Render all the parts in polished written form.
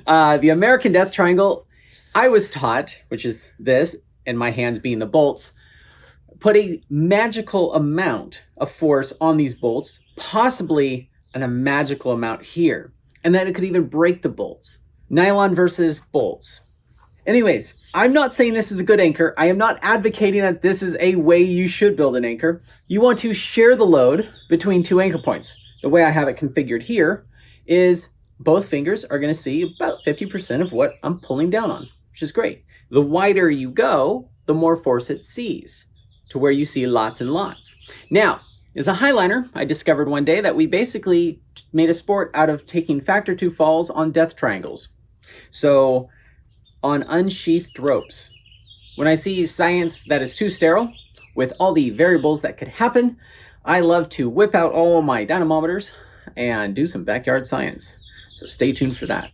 The American Death Triangle, I was taught, which is this, and my hands being the bolts, put a magical amount of force on these bolts, possibly a magical amount here, and that it could even break the bolts. Nylon versus bolts. Anyways, I'm not saying this is a good anchor. I am not advocating that this is a way you should build an anchor. You want to share the load between two anchor points. The way I have it configured here is both fingers are going to see about 50% of what I'm pulling down on, which is great. The wider you go, the more force it sees, to where you see lots and lots. Now, as a highliner, I discovered one day that we basically made a sport out of taking factor 2 falls on death triangles. So on unsheathed ropes. When I see science that is too sterile, with all the variables that could happen, I love to whip out all my dynamometers and do some backyard science. So stay tuned for that.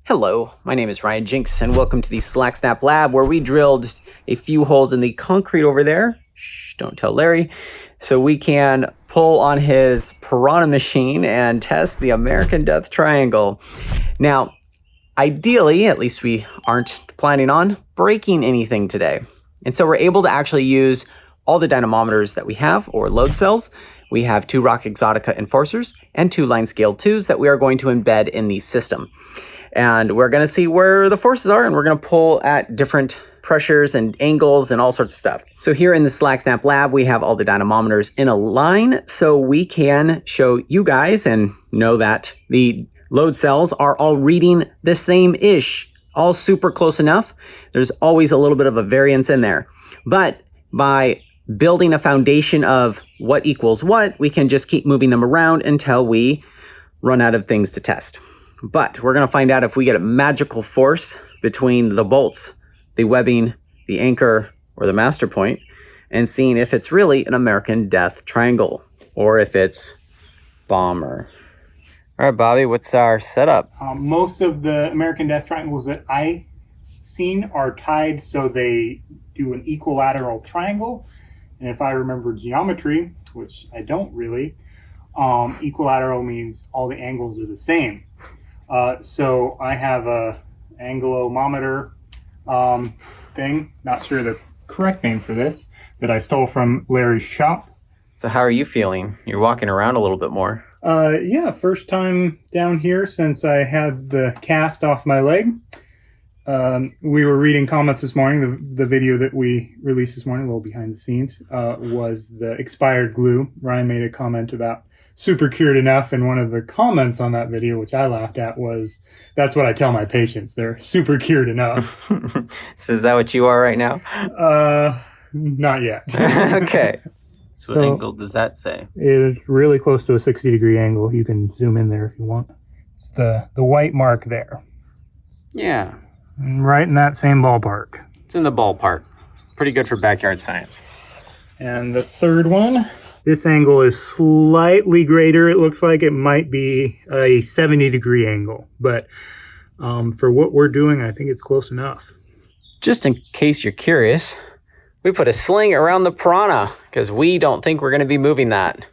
Hello, my name is Ryan Jinks, and welcome to the Slack Snap Lab, where we drilled a few holes in the concrete over there. Shh, don't tell Larry. So we can pull on his Piranha machine and test the American Death Triangle. Now, ideally, at least we aren't planning on breaking anything today. And so we're able to actually use all the dynamometers that we have, or load cells. We have 2 Rock Exotica enforcers and 2 line scale 2s that we are going to embed in the system. And we're going to see where the forces are, and we're going to pull at different pressures and angles and all sorts of stuff. So here in the Slack Snap Lab, we have all the dynamometers in a line, so we can show you guys and know that the load cells are all reading the same-ish, all super close enough. There's always a little bit of a variance in there. But by building a foundation of what equals what, we can just keep moving them around until we run out of things to test. But we're going to find out if we get a magical force between the bolts, the webbing, the anchor, or the master point, and seeing if it's really an American Death Triangle, or if it's bomber. All right, Bobby, what's our setup? Most of the American Death Triangles that I've seen are tied so they do an equilateral triangle. And if I remember geometry, which I don't really, equilateral means all the angles are the same. So I have a angulometer thing, not sure the correct name for this, that I stole from Larry's shop. So how are you feeling? You're walking around a little bit more. Yeah, first time down here since I had the cast off my leg. We were reading comments this morning. The video that we released this morning, a little behind the scenes, was the expired glue. Ryan made a comment about super cured enough, and one of the comments on that video, which I laughed at, was, that's what I tell my patients, they're super cured enough. So is that what you are right now? Not yet. Okay. So what angle does that say? It's really close to a 60-degree angle. You can zoom in there if you want. It's the white mark there. Yeah. Right in that same ballpark. It's in the ballpark. Pretty good for backyard science. And the third one, this angle is slightly greater. It looks like it might be a 70-degree angle, but for what we're doing, I think it's close enough. Just in case you're curious, we put a sling around the Piranha because we don't think we're going to be moving that.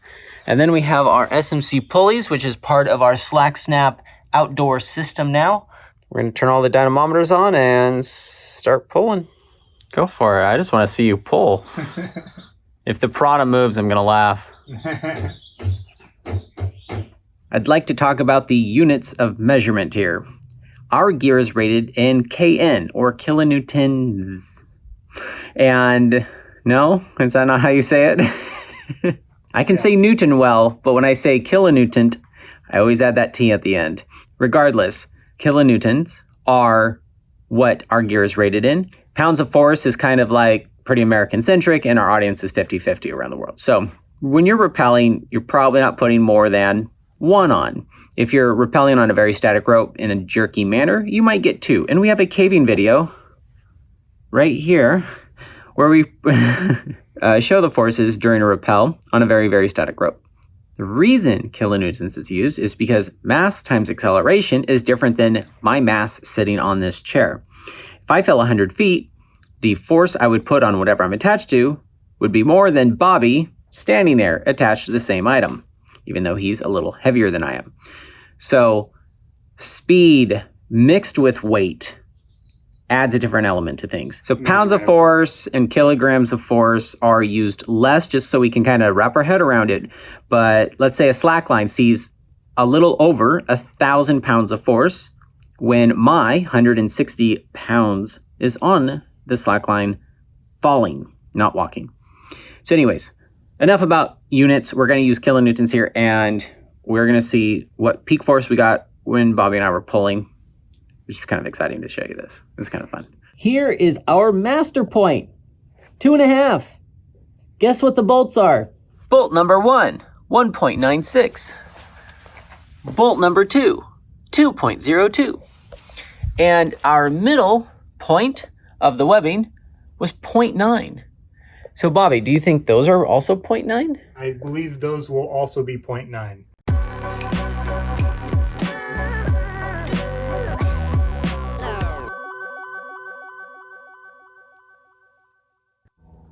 And then we have our SMC pulleys, which is part of our Slack Snap outdoor system now. We're going to turn all the dynamometers on and start pulling. Go for it. I just want to see you pull. If the Piranha moves, I'm going to laugh. I'd like to talk about the units of measurement here. Our gear is rated in KN, or kilonewtons. And no, is that not how you say it? I can say Newton well, but when I say kilonewton, I always add that T at the end. Regardless, kilonewtons are what our gear is rated in. Pounds of force is kind of like pretty American-centric, and our audience is 50-50 around the world. So when you're rappelling, you're probably not putting more than 1 on. If you're rappelling on a very static rope in a jerky manner, you might get 2. And we have a caving video right here where we show the forces during a rappel on a very, very static rope. The reason kilonewtons is used is because mass times acceleration is different than my mass sitting on this chair. If I fell 100 feet, the force I would put on whatever I'm attached to would be more than Bobby standing there attached to the same item, even though he's a little heavier than I am. So speed mixed with weight adds a different element to things. So pounds of force and kilograms of force are used less just so we can kind of wrap our head around it. But let's say a slack line sees a little over 1,000 pounds of force when my 160 pounds is on the slack line falling, not walking. So anyways, enough about units. We're going to use kilonewtons here, and we're going to see what peak force we got when Bobby and I were pulling. It's kind of exciting to show you this. It's kind of fun. Here is our master point, 2.5. Guess what the bolts are? Bolt number 1, 1.96. Bolt number 2, 2.02. And our middle point of the webbing was 0.9. So Bobby, do you think those are also 0.9? I believe those will also be 0.9.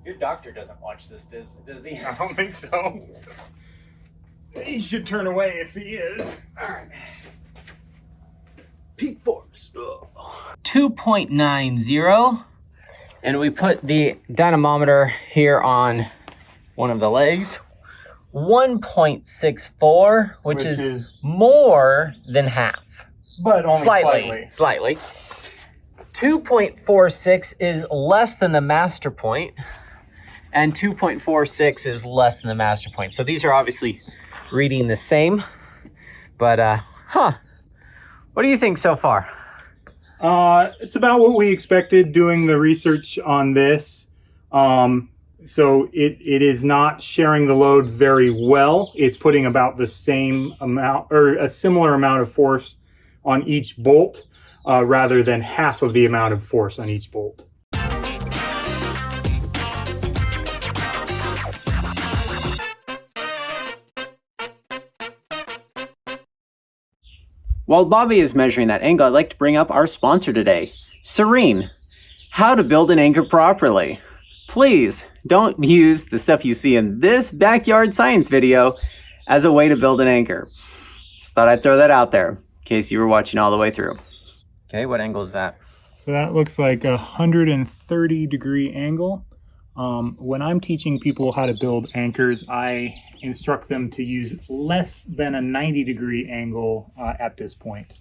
Your doctor doesn't watch this, does he? I don't think so. He should turn away if he is. All right. Peak force. 2.90. And we put the dynamometer here on one of the legs. 1.64, which is more than half. But only slightly. 2.46 is less than the master point, and 2.46 is less than the master point. So these are obviously reading the same, but what do you think so far? It's about what we expected doing the research on this. So it is not sharing the load very well. It's putting about the same amount or a similar amount of force on each bolt rather than half of the amount of force on each bolt. While Bobby is measuring that angle, I'd like to bring up our sponsor today, Serene. How to build an anchor properly. Please don't use the stuff you see in this backyard science video as a way to build an anchor. Just thought I'd throw that out there in case you were watching all the way through. Okay, what angle is that? So that looks like a 130-degree angle. When I'm teaching people how to build anchors, I instruct them to use less than a 90-degree angle at this point.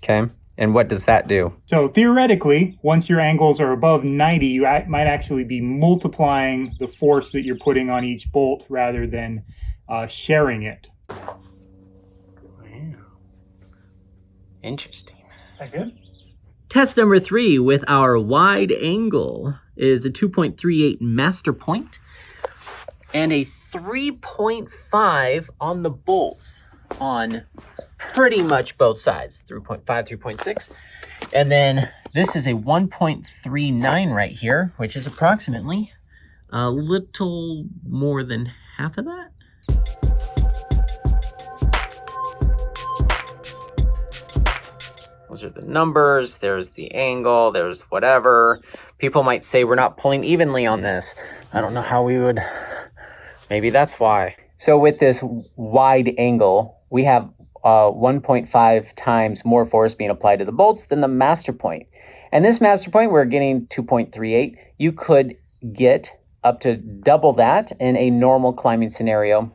Okay, and what does that do? So theoretically, once your angles are above 90, you might actually be multiplying the force that you're putting on each bolt rather than sharing it. Wow. Interesting. Is that good? Test number 3 with our wide angle is a 2.38 master point and a 3.5 on the bolts on pretty much both sides, 3.5, 3.6. And then this is a 1.39 right here, which is approximately a little more than half of that. Those are the numbers, there's the angle, there's whatever. People might say we're not pulling evenly on this. I don't know how we would, maybe that's why. So with this wide angle, we have 1.5 times more force being applied to the bolts than the master point. And this master point, we're getting 2.38. You could get up to double that in a normal climbing scenario.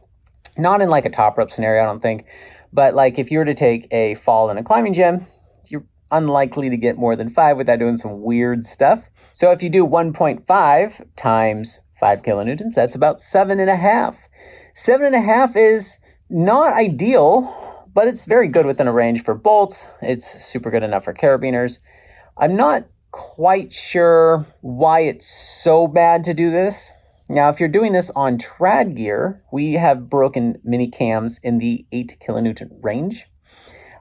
Not in like a top rope scenario, I don't think. But like if you were to take a fall in a climbing gym, you're unlikely to get more than 5 without doing some weird stuff. So if you do 1.5 times 5 kilonewtons, that's about 7.5. 7.5 is not ideal, but it's very good within a range for bolts. It's super good enough for carabiners. I'm not quite sure why it's so bad to do this. Now, if you're doing this on trad gear, we have broken mini cams in the 8 kilonewton range.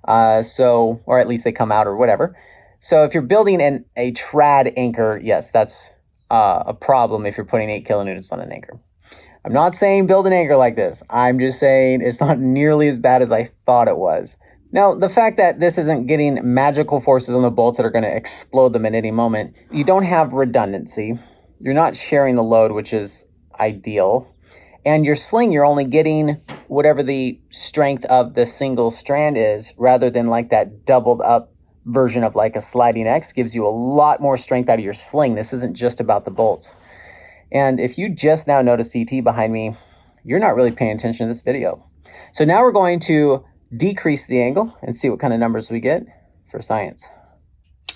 Or at least they come out or whatever. So if you're building a trad anchor, yes, that's a problem if you're putting 8 kilonewtons on an anchor. I'm not saying build an anchor like this. I'm just saying it's not nearly as bad as I thought it was. Now, the fact that this isn't getting magical forces on the bolts that are going to explode them at any moment, you don't have redundancy. You're not sharing the load, which is ideal. And your sling, you're only getting whatever the strength of the single strand is, rather than like that doubled up version of like a sliding X gives you a lot more strength out of your sling. This isn't just about the bolts. And if you just now notice CT behind me, you're not really paying attention to this video. So now we're going to decrease the angle and see what kind of numbers we get for science.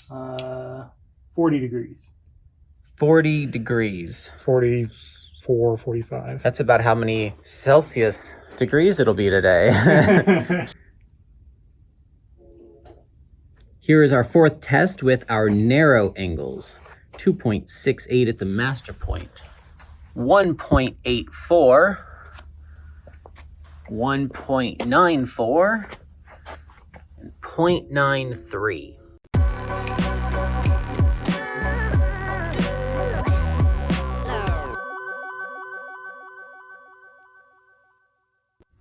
40 degrees. 40 degrees. 44, 45. That's about how many Celsius degrees it'll be today. Here is our fourth test with our narrow angles. 2.68 at the master point. 1.84. 1.94. And 0.93.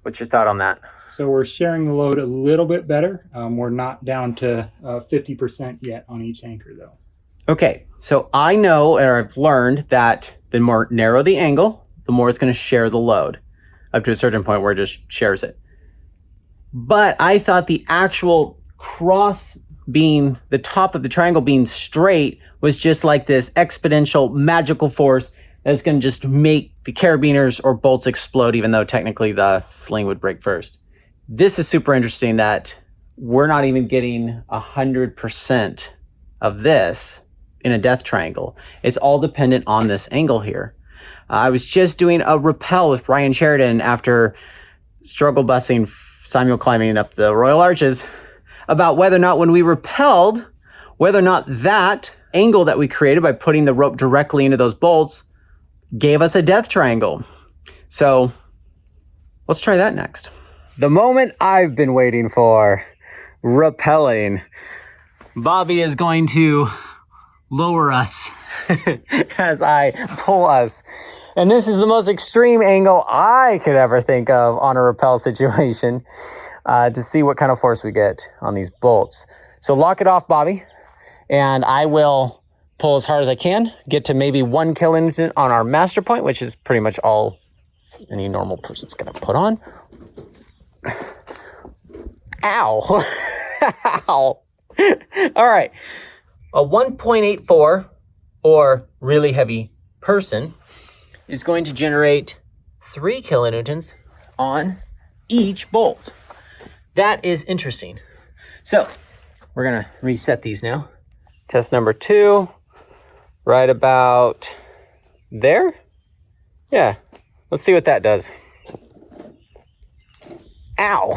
What's your thought on that? So we're sharing the load a little bit better. We're not down to 50% yet on each anchor though. Okay, so I know, or I've learned that the more narrow the angle, the more it's going to share the load up to a certain point where it just shares it. But I thought the actual cross being, the top of the triangle being straight was just like this exponential magical force that's going to just make the carabiners or bolts explode, even though technically the sling would break first. This is super interesting that we're not even getting 100% of this in a death triangle. It's all dependent on this angle here. I was just doing a rappel with Brian Sheridan after struggle busing Samuel climbing up the Royal Arches about whether or not when we rappelled, whether or not that angle that we created by putting the rope directly into those bolts gave us a death triangle. So let's try that next. The moment I've been waiting for, rappelling. Bobby is going to lower us as I pull us. And this is the most extreme angle I could ever think of on a rappel situation to see what kind of force we get on these bolts. So lock it off, Bobby, and I will pull as hard as I can, get to maybe 1 kilonewton on our master point, which is pretty much all any normal person's gonna put on. Ow. Ow. All right. A 1.84 or really heavy person is going to generate 3 kilonewtons on each bolt. That is interesting. So we're gonna reset these now. Test number 2, right about there. Yeah, let's see what that does. Ow.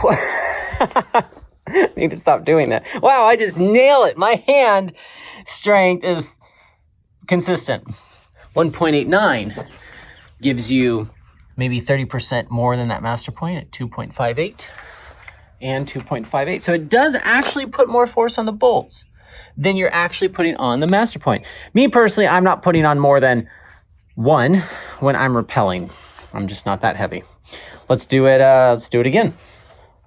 I need to stop doing that. Wow, I just nail it. My hand strength is consistent. 1.89 gives you maybe 30% more than that master point at 2.58 and 2.58. So it does actually put more force on the bolts than you're actually putting on the master point. Me personally, I'm not putting on more than 1 when I'm rappelling. I'm just not that heavy. Let's do it again.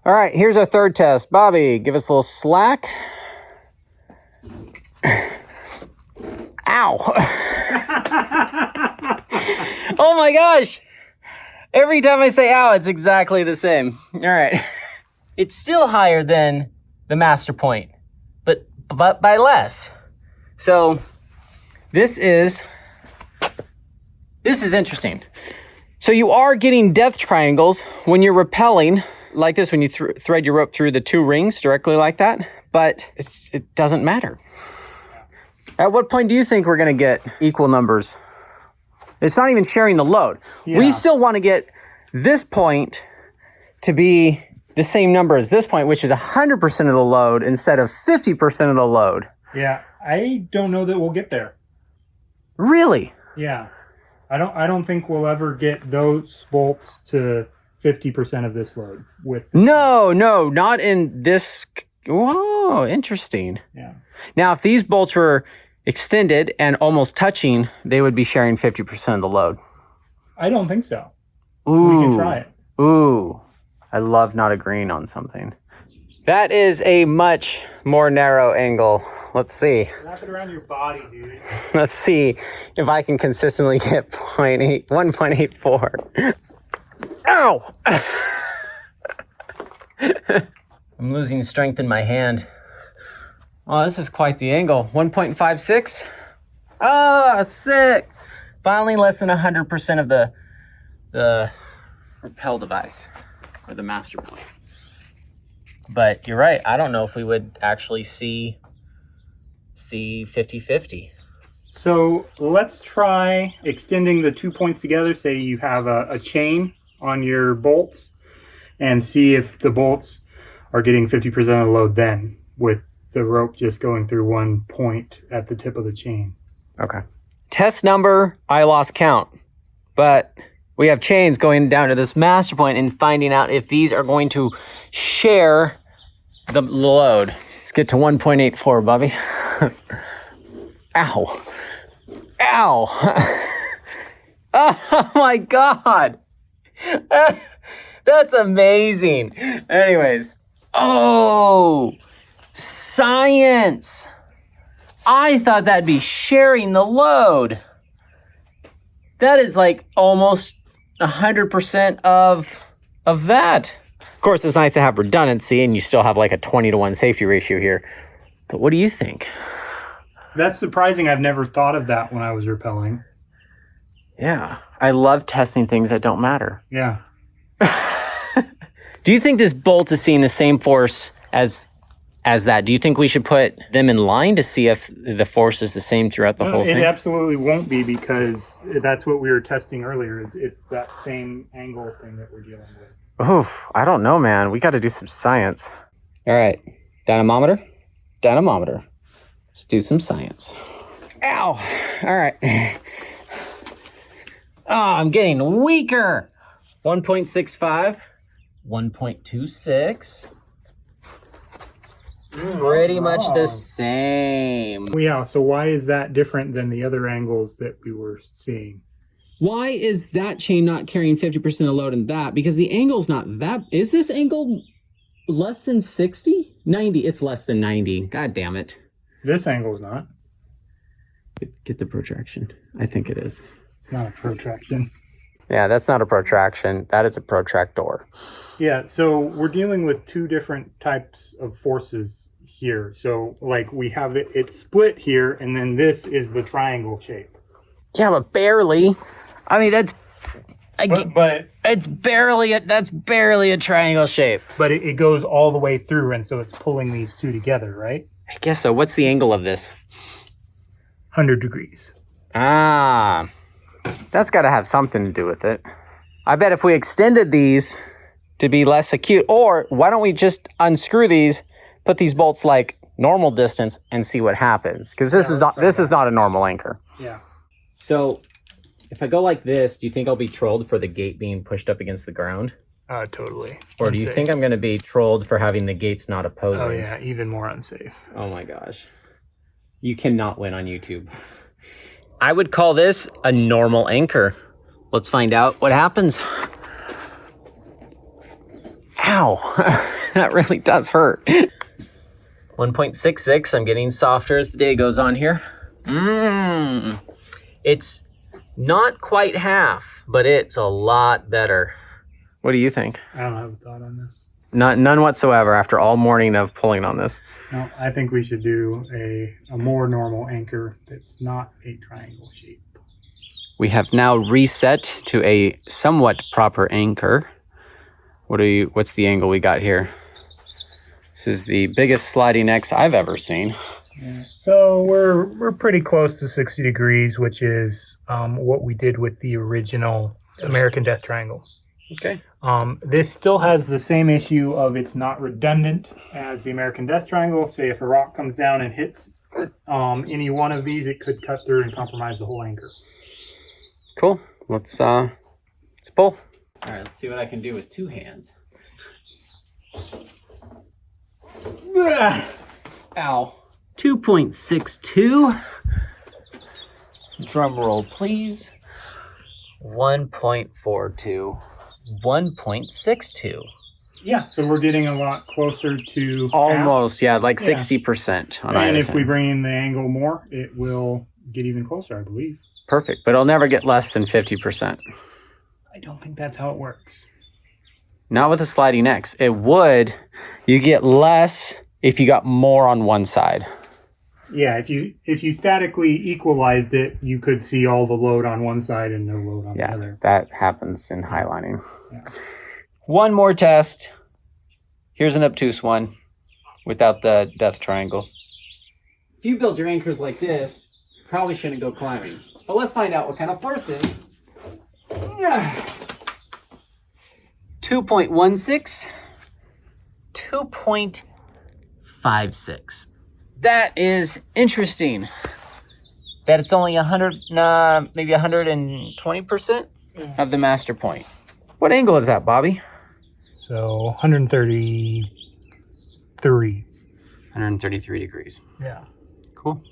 All right, here's our third test. Bobby, give us a little slack. Ow. Oh my gosh. Every time I say ow, it's exactly the same. All right. It's still higher than the master point, but by less. So this is interesting. So you are getting death triangles when you're rappelling like this, when you thread your rope through the 2 rings directly like that, but it doesn't matter. At what point do you think we're going to get equal numbers? It's not even sharing the load. Yeah. We still want to get this point to be the same number as this point, which is 100% of the load instead of 50% of the load. Yeah, I don't know that we'll get there. Really? Yeah. I don't think we'll ever get those bolts to 50% of this load with No, not in this. Whoa, interesting. Yeah. Now, if these bolts were extended and almost touching, they would be sharing 50% of the load. I don't think so. Ooh. We can try it. Ooh. I love not agreeing on something. That is a much more narrow angle. Let's see. Wrap it around your body, dude. Let's see if I can consistently get 1.84. Ow! I'm losing strength in my hand. Oh, this is quite the angle. 1.56. Ah, sick. Finally, less than 100% of the rappel device, or the master point. But you're right. I don't know if we would actually see 50-50. So let's try extending the 2 points together. Say you have a chain on your bolts, and see if the bolts are getting 50% of the load then, with the rope just going through 1 point at the tip of the chain. Okay. Test number, I lost count. But we have chains going down to this master point and finding out if these are going to share the load. Let's get to 1.84, Bobby. Ow. Ow. Oh my God. That's amazing. Anyways. Oh, science. I thought that'd be sharing the load. That is like almost 100% of that. Of course, it's nice to have redundancy and you still have like a 20-to-1 safety ratio here. But what do you think? That's surprising. I've never thought of that when I was rappelling. Yeah, I love testing things that don't matter. Yeah. Do you think this bolt is seeing the same force as that? Do you think we should put them in line to see if the force is the same throughout the whole thing? It absolutely won't be, because that's what we were testing earlier. It's that same angle thing that we're dealing with. Oof, I don't know, man. We got to do some science. All right, dynamometer. Let's do some science. Ow! All right. Oh, I'm getting weaker. 1.65, 1.26. Pretty much the same. Yeah, so why is that different than the other angles that we were seeing? Why is that chain not carrying 50% of the load in that? Because the angle's not that. Is this angle less than 60? 90. It's less than 90. God damn it. This angle's not. Get the protraction. I think it is. It's not a protraction. Yeah, that's not a protraction. That is a protractor. Yeah, so we're dealing with two different types of forces here. So, like, we have it's split here, and then this is the triangle shape. Yeah, but barely. I mean, that's... But it's barely that's barely a triangle shape. But it goes all the way through, and so it's pulling these two together, right? I guess so. What's the angle of this? 100 degrees. Ah, that's got to have something to do with it. I bet if we extended these to be less acute, or why don't we just unscrew these, put these bolts like normal distance, and see what happens? Because this is not a normal anchor. Yeah. So, if I go like this, do you think I'll be trolled for the gate being pushed up against the ground? Totally. Or do you think I'm going to be trolled for having the gates not opposing? Oh yeah, even more unsafe. Oh my gosh. You cannot win on YouTube. I would call this a normal anchor. Let's find out what happens. Ow. That really does hurt. 1.66. I'm getting softer as the day goes on here. It's not quite half, but it's a lot better. What do you think? I don't have a thought on this. None whatsoever after all morning of pulling on this. No, I think we should do a more normal anchor that's not a triangle shape. We have now reset to a somewhat proper anchor. What's the angle we got here? This is the biggest sliding X I've ever seen. Yeah. So we're pretty close to 60 degrees, which is what we did with the original American Death Triangle. Okay. This still has the same issue of it's not redundant as the American Death Triangle. Say if a rock comes down and hits any one of these, it could cut through and compromise the whole anchor. Cool. Let's pull. All right, let's see what I can do with two hands. Ow. 2.62. Drum roll, please. 1.42. 1.62. Yeah, so we're getting a lot closer to Almost, half. yeah, like Yeah. 60% on And either if we side. bring in the angle more, it will get even closer, I believe. Perfect, but it'll never get less than 50%. I don't think that's how it works. Not with a sliding X. It would. You get less if you got more on one side. Yeah, if you statically equalized it, you could see all the load on one side and no load on the other. That happens in highlining. Yeah. One more test. Here's an obtuse one without the death triangle. If you build your anchors like this, you probably shouldn't go climbing. But let's find out what kind of force it is. 2.16, 2.56. That is interesting. That it's only 100, maybe 120% of the master point. What angle is that, Bobby? So 133. 133 degrees. Yeah. Cool.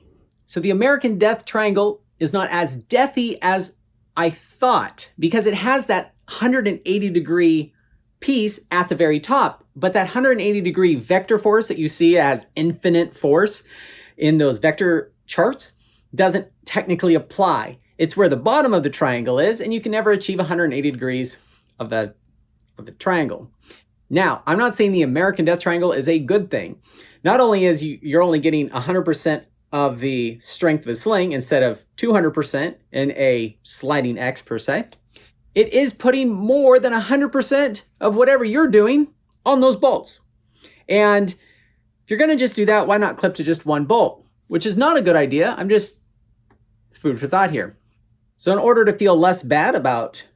So the American Death Triangle is not as deathy as I thought because it has that 180 degree piece at the very top, but that 180 degree vector force that you see as infinite force in those vector charts doesn't technically apply. It's where the bottom of the triangle is, and you can never achieve 180 degrees of the triangle. Now, I'm not saying the American Death Triangle is a good thing. Not only is you're only getting 100% of the strength of a sling instead of 200% in a sliding X per se, it is putting more than 100% of whatever you're doing on those bolts. And if you're gonna just do that, why not clip to just one bolt? Which is not a good idea. I'm just food for thought here. So in order to feel less bad about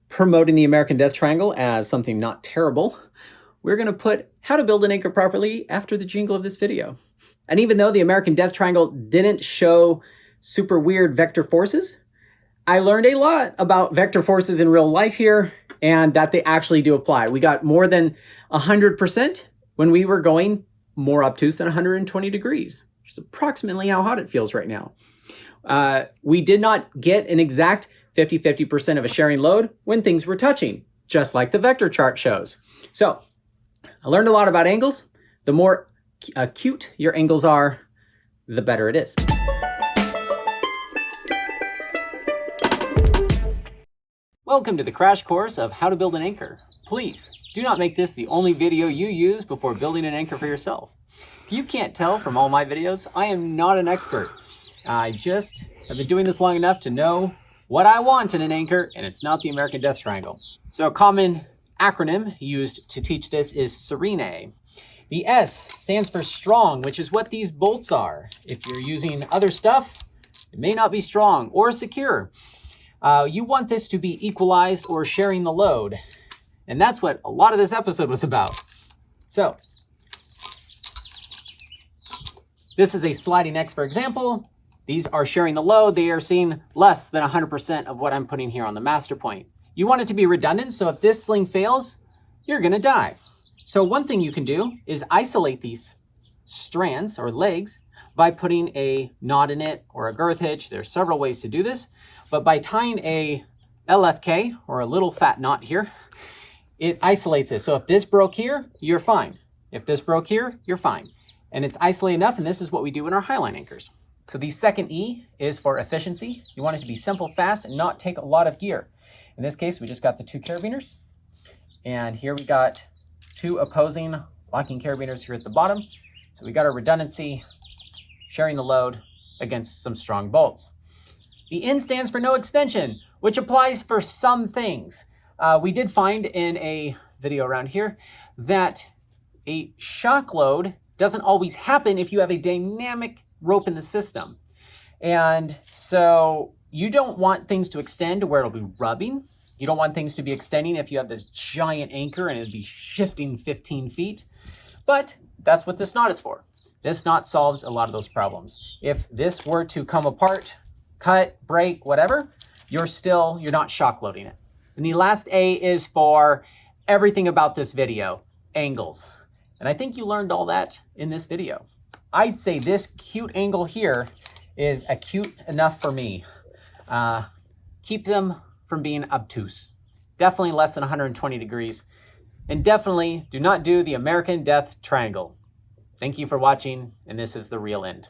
promoting the American Death Triangle as something not terrible, we're gonna put how to build an anchor properly after the jingle of this video. And even though the American Death Triangle didn't show super weird vector forces, I learned a lot about vector forces in real life here and that they actually do apply. We got more than 100% when we were going more obtuse than 120 degrees, which is approximately how hot it feels right now. We did not get an exact 50-50% of a sharing load when things were touching, just like the vector chart shows. So I learned a lot about angles. The more acute your angles are, the better it is. Welcome to the crash course of how to build an anchor. Please do not make this the only video you use before building an anchor for yourself. If you can't tell from all my videos, I am not an expert. I just have been doing this long enough to know what I want in an anchor, and it's not the American Death Triangle. So a common acronym used to teach this is SERENE. The S stands for strong, which is what these bolts are. If you're using other stuff, it may not be strong or secure. You want this to be equalized or sharing the load. And that's what a lot of this episode was about. So, this is a sliding X, for example. These are sharing the load. They are seeing less than 100% of what I'm putting here on the master point. You want it to be redundant, so if this sling fails, you're gonna die. So one thing you can do is isolate these strands or legs by putting a knot in it or a girth hitch. There's several ways to do this, but by tying a LFK or a little fat knot here, it isolates this. So if this broke here, you're fine. If this broke here, you're fine. And it's isolated enough, and this is what we do in our highline anchors. So the second E is for efficiency. You want it to be simple, fast, and not take a lot of gear. In this case, we just got the 2 carabiners. And here we got 2 opposing locking carabiners here at the bottom. So we got our redundancy, sharing the load against some strong bolts. The N stands for no extension, which applies for some things. We did find in a video around here that a shock load doesn't always happen if you have a dynamic rope in the system. And so you don't want things to extend to where it'll be rubbing. You don't want things to be extending if you have this giant anchor and it'd be shifting 15 feet. But that's what this knot is for. This knot solves a lot of those problems. If this were to come apart, cut, break, whatever, you're not shock loading it. And the last A is for everything about this video, angles. And I think you learned all that in this video. I'd say this cute angle here is acute enough for me. Keep them from being obtuse. Definitely less than 120 degrees. And definitely do not do the American Death Triangle. Thank you for watching, and this is the real end.